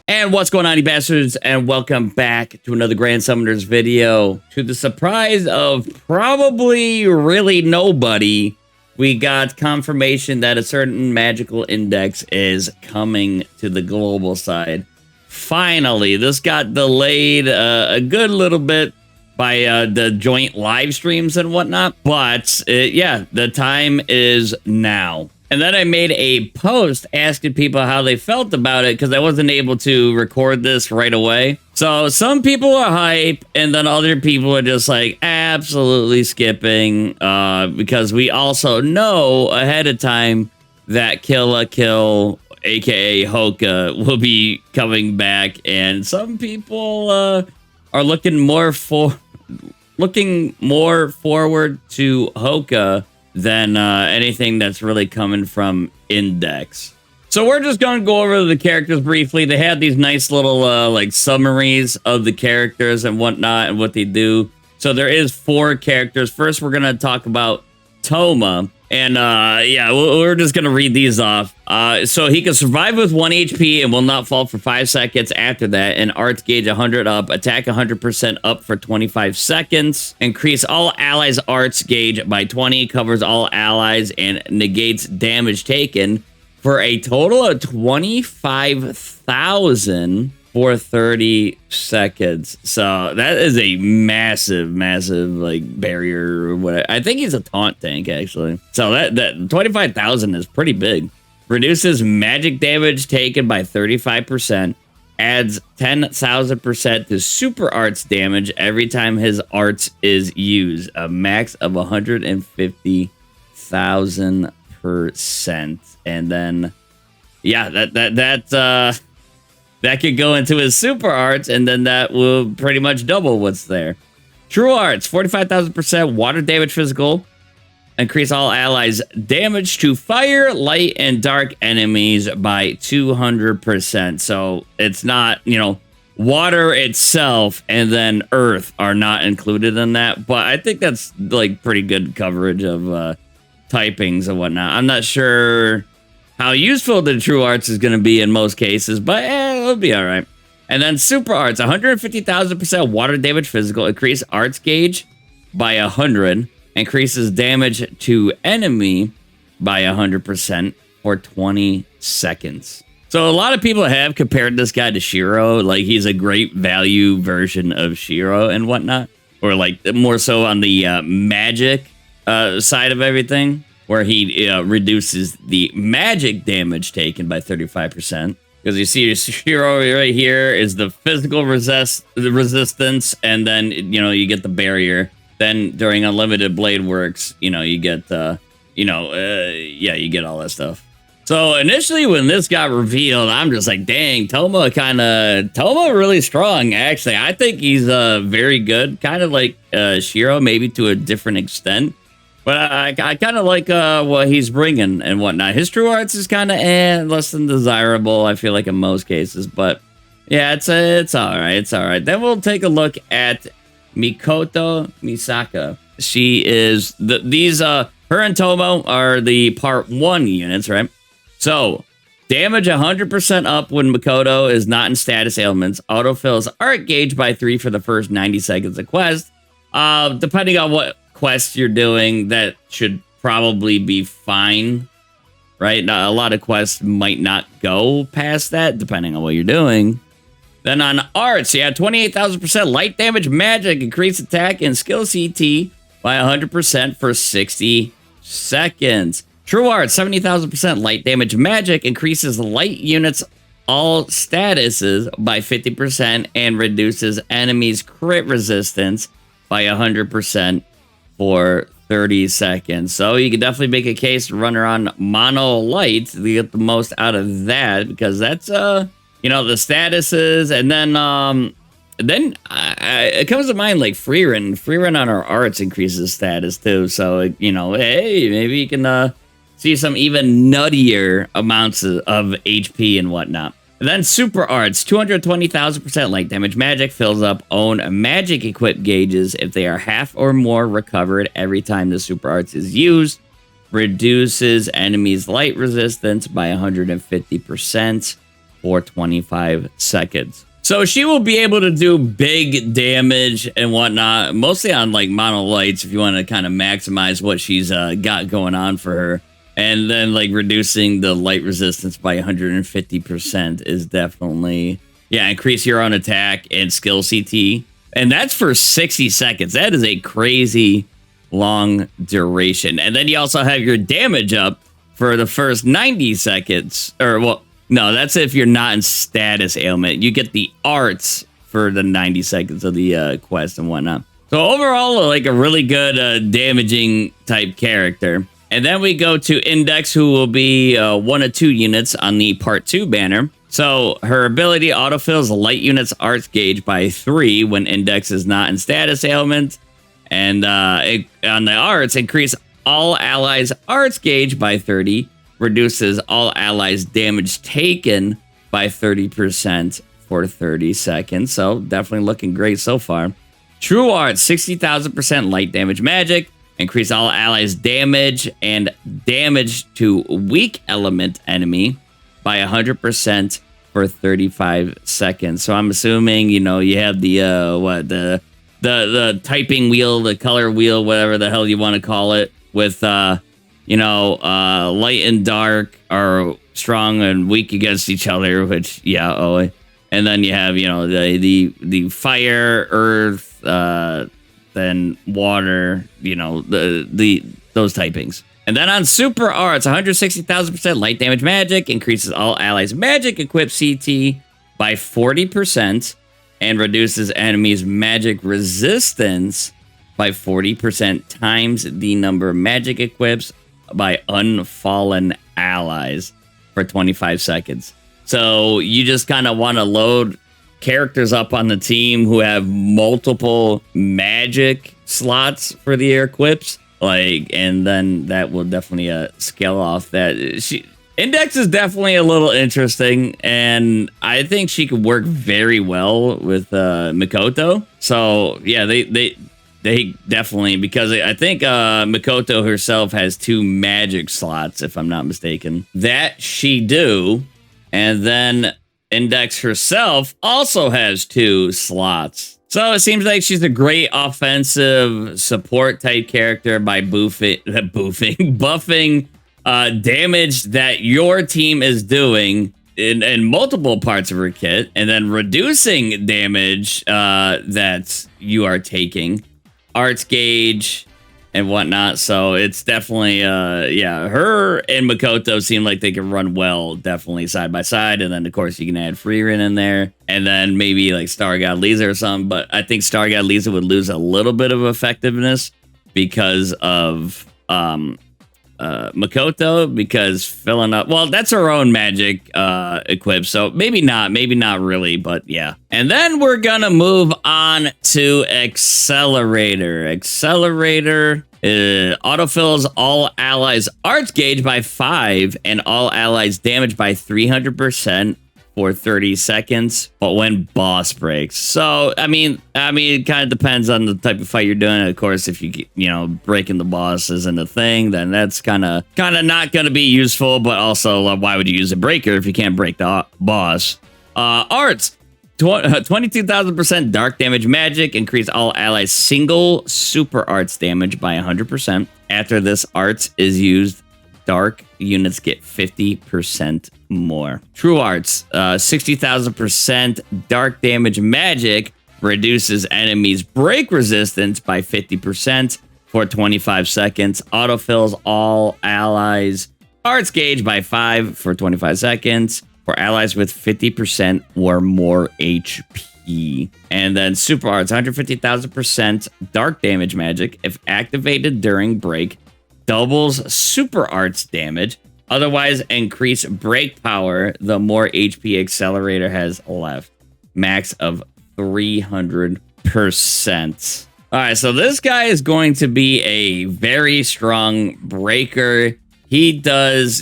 And what's going on, you bastards, and welcome back to another Grand Summoners video. To the surprise of probably really nobody, we got confirmation that a certain magical index is coming to the global side. Finally, this got delayed a good little bit by the joint live streams and whatnot, but yeah, the time is now. And then I made a post asking people how they felt about it because I wasn't able to record this right away. So some people are hype, and then other people are just like absolutely skipping because we also know ahead of time that Kill la Kill, aka Hoka, will be coming back, and some people are looking more forward to Hoka than anything that's really coming from Index. So we're just going to go over the characters briefly. They had these nice little like summaries of the characters and whatnot and what they do. So there is 4 characters. First, we're going to talk about Toma. And yeah, we're just going to read these off. So he can survive with 1 HP and will not fall for 5 seconds after that. And arts gauge 100 up, attack 100% up for 25 seconds. Increase all allies' arts gauge by 20, covers all allies, and negates damage taken for a total of 25,000 for 30 seconds. So that is a massive like barrier or whatever. I think he's a taunt tank actually. So that 25,000 is pretty big. Reduces magic damage taken by 35%. Adds 10,000% to super arts damage every time his arts is used. A max of 150,000%. And then yeah, that could go into his super arts, and then that will pretty much double what's there. True arts, 45,000% water damage physical. Increase all allies' damage to fire, light, and dark enemies by 200%. So it's not, you know, water itself and then earth are not included in that. But I think that's like pretty good coverage of typings and whatnot. I'm not sure how useful the true arts is going to be in most cases, but it'll be all right. And then super arts, 150,000% water damage physical, increase arts gauge by 100, increases damage to enemy by 100% for 20 seconds. So a lot of people have compared this guy to Shiro, like he's a great value version of Shiro and whatnot, or like more so on the magic side of everything, where he reduces the magic damage taken by 35%. Because you see Shiro right here is the physical resistance, and then, you know, you get the barrier. Then during Unlimited Blade Works, you know, you get, yeah, you get all that stuff. So initially when this got revealed, I'm just like, dang, Toma really strong, actually. I think he's very good, kind of like Shiro, maybe to a different extent. But I kind of like what he's bringing and whatnot. His true arts is kind of less than desirable, I feel like, in most cases. But yeah, it's all right. It's all right. Then we'll take a look at Mikoto Misaka. She is her and Toma are the part 1 units, right? So damage 100% up when Mikoto is not in status ailments. Autofills art gauge by 3 for the first 90 seconds of quest. Depending on what quests you're doing, that should probably be fine, right? Now, a lot of quests might not go past that, depending on what you're doing. Then on arts, you have 28,000% light damage magic, increase attack and skill CT by 100% for 60 seconds. True arts, 70,000% light damage magic, increases light units all statuses by 50% and reduces enemies crit resistance by 100% for 30 seconds. So you can definitely make a case to run around mono light to get the most out of that, because that's you know, the statuses. And then it comes to mind like free run on our arts increases status too. So, you know, hey, maybe you can see some even nuttier amounts of HP and whatnot. And then Super Arts, 220,000% light damage magic, fills up own magic equipped gauges if they are half or more recovered every time the Super Arts is used. Reduces enemies' light resistance by 150% for 25 seconds. So she will be able to do big damage and whatnot, mostly on like mono lights if you want to kind of maximize what she's got going on for her. And then like reducing the light resistance by 150% is definitely, yeah, increase your own attack and skill CT. And that's for 60 seconds. That is a crazy long duration. And then you also have your damage up for the first 90 seconds. Or, well, no, that's if you're not in status ailment. You get the arts for the 90 seconds of the quest and whatnot. So overall, like a really good damaging type character. And then we go to Index, who will be 1 of 2 units on the Part 2 banner. So her ability autofills light units arts gauge by 3 when Index is not in status ailment. And on the arts, increase all allies arts gauge by 30. Reduces all allies damage taken by 30% for 30 seconds. So definitely looking great so far. True Arts, 60,000% light damage magic. Increase all allies damage and damage to weak element enemy by 100% for 35 seconds. So I'm assuming, you know, you have the typing wheel, the color wheel, whatever the hell you want to call it, with light and dark are strong and weak against each other, which and then you have, you know, the fire, earth, then water, you know, those typings. And then on Super Arts, 160,000% light damage magic, increases all allies magic equipped CT by 40% and reduces enemies magic resistance by 40% times the number of magic equips by unfallen allies for 25 seconds. So you just kind of want to load characters up on the team who have multiple magic slots for the equips, and then that will definitely scale off that. Index is definitely a little interesting, and I think she could work very well with Mikoto. So yeah, they definitely, because I think Mikoto herself has 2 magic slots, if I'm not mistaken, that she do, and then Index herself also has 2 slots. So it seems like she's a great offensive support type character by buffing damage that your team is doing in multiple parts of her kit, and then reducing damage that you are taking, arts gauge and whatnot. So it's definitely her and Mikoto seem like they can run well, definitely side by side. And then of course you can add Freerin in there, and then maybe like Star God Lisa or something. But I think Star God Lisa would lose a little bit of effectiveness because of Mikoto, because filling up, well, that's her own magic equip, so maybe not really, but yeah. And then we're gonna move on to Accelerator. Accelerator autofills all allies arts gauge by 5 and all allies damage by 300% for 30 seconds, but when boss breaks. So I mean it kind of depends on the type of fight you're doing. Of course, if you breaking the boss isn't a thing, then that's kind of not going to be useful. But also, why would you use a breaker if you can't break the boss? Arts, 22,000% dark damage magic, increase all allies single super arts damage by 100%. After this arts is used, dark units get 50% more. True Arts, 60,000% dark damage magic, reduces enemies break resistance by 50% for 25 seconds. Autofills all allies arts gauge by 5 for 25 seconds for allies with 50% or more HP. And then Super Arts, 150,000% dark damage magic, if activated during break, doubles Super Arts damage. Otherwise, increase break power the more HP Accelerator has left. Max of 300%. All right, so this guy is going to be a very strong breaker. He does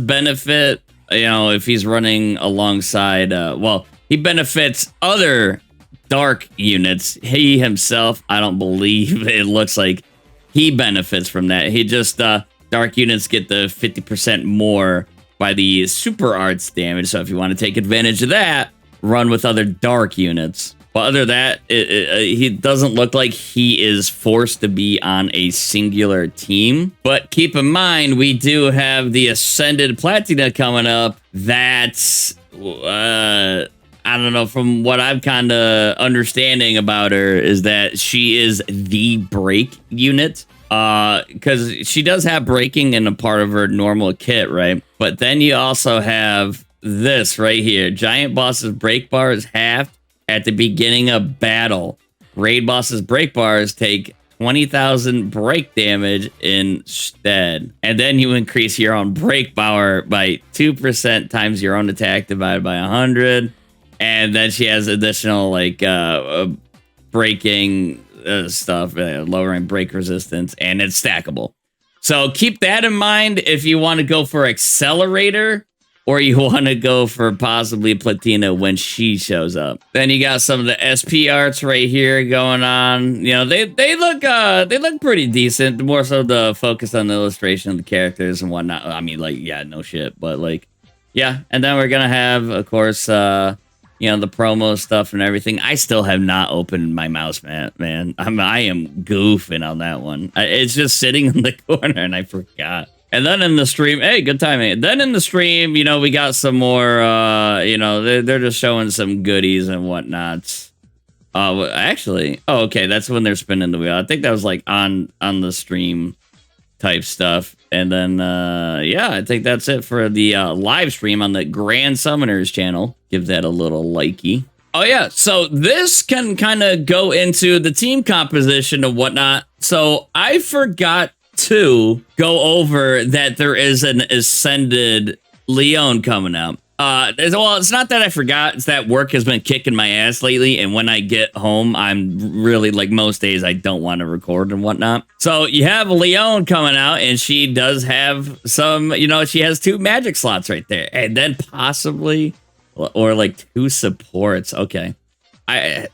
benefit you know, if he's running alongside, well, he benefits other dark units. He himself, I don't believe it looks like he benefits from that. He just, dark units get the 50% more by the super arts damage. So if you want to take advantage of that, run with other dark units. But other than that, he doesn't look like he is forced to be on a singular team. But keep in mind, we do have the Ascended Platina coming up. That's, I don't know, from what I'm kind of understanding about her, is that she is the break unit. Because she does have breaking in a part of her normal kit, right? But then you also have this right here. Giant bosses break bar is halved at the beginning of battle. Raid bosses break bars take 20,000 break damage instead. And then you increase your own break power by 2% times your own attack divided by 100. And then she has additional like breaking stuff, lowering break resistance, and it's stackable. So keep that in mind if you want to go for Accelerator, or you want to go for possibly Platina when she shows up. Then you got some of the SP arts right here going on. You know, they look pretty decent. More so the focus on the illustration of the characters and whatnot. I mean, like, yeah, no shit, but like, yeah. And then we're gonna have, of course, you know, the promo stuff and everything. I still have not opened my mouse mat, man. I am goofing on that one. It's just sitting in the corner and I forgot. And then in the stream, hey, good timing. Then in the stream, you know, we got some more, you know, they're just showing some goodies and whatnot. Actually, oh, okay, that's when they're spinning the wheel. I think that was like on the stream type stuff. And then, yeah, I think that's it for the live stream on the Grand Summoners channel. Give that a little likey. Oh, yeah, so this can kind of go into the team composition and whatnot. So I forgot to go over that there is an Ascended Leon coming out. Well, it's not that I forgot, it's that work has been kicking my ass lately, and when I get home, I'm really, like, most days I don't want to record and whatnot. So you have Leon coming out, and she does have some, you know, she has 2 magic slots right there, and then possibly, or like 2 supports. Okay.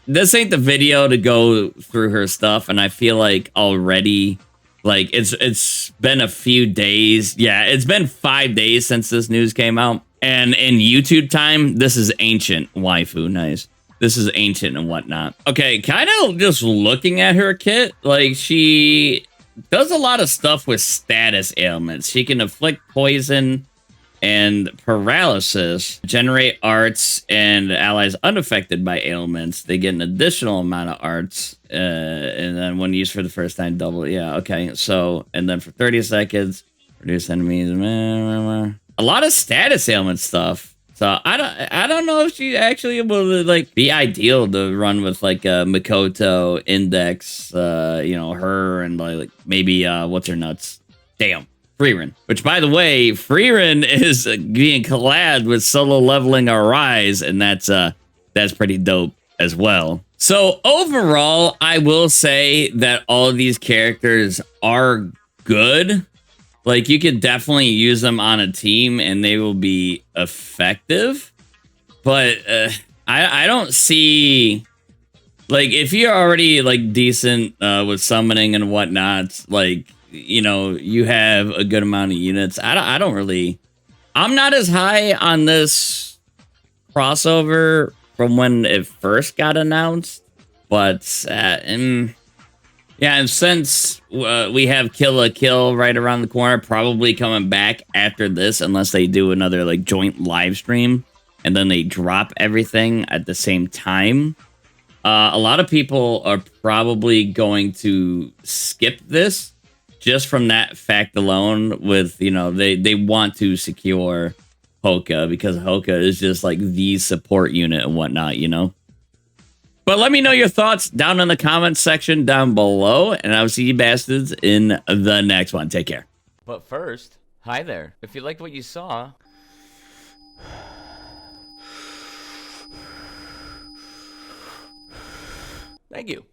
This ain't the video to go through her stuff, and I feel like already, like, it's been a few days. Yeah, it's been 5 days since this news came out. And in YouTube time, this is ancient waifu. Nice. This is ancient and whatnot. Okay, kind of just looking at her kit, like, she does a lot of stuff with status ailments. She can inflict poison and paralysis, generate arts, and allies unaffected by ailments, they get an additional amount of arts, and then when used for the first time, double. Yeah, okay. So, and then for 30 seconds, reduce enemies. A lot of status ailment stuff. So I don't know if she's actually able to, like, be ideal to run with, like, a Mikoto, Index, you know, her, and like maybe what's her nuts? Damn. Freerin. Which, by the way, Freerin is being collabed with Solo Leveling Arise, and that's pretty dope as well. So overall, I will say that all of these characters are good. Like, you could definitely use them on a team and they will be effective. But I don't see, like, if you're already, like, decent with summoning and whatnot, like, you know, you have a good amount of units. I don't really, I'm not as high on this crossover from when it first got announced. But yeah, and since we have Kill la Kill right around the corner, probably coming back after this, unless they do another, like, joint live stream and then they drop everything at the same time. A lot of people are probably going to skip this just from that fact alone, with, you know, they want to secure Hoka, because Hoka is just like the support unit and whatnot, you know? But let me know your thoughts down in the comments section down below, and I'll see you bastards in the next one. Take care. But first, hi there. If you liked what you saw, thank you.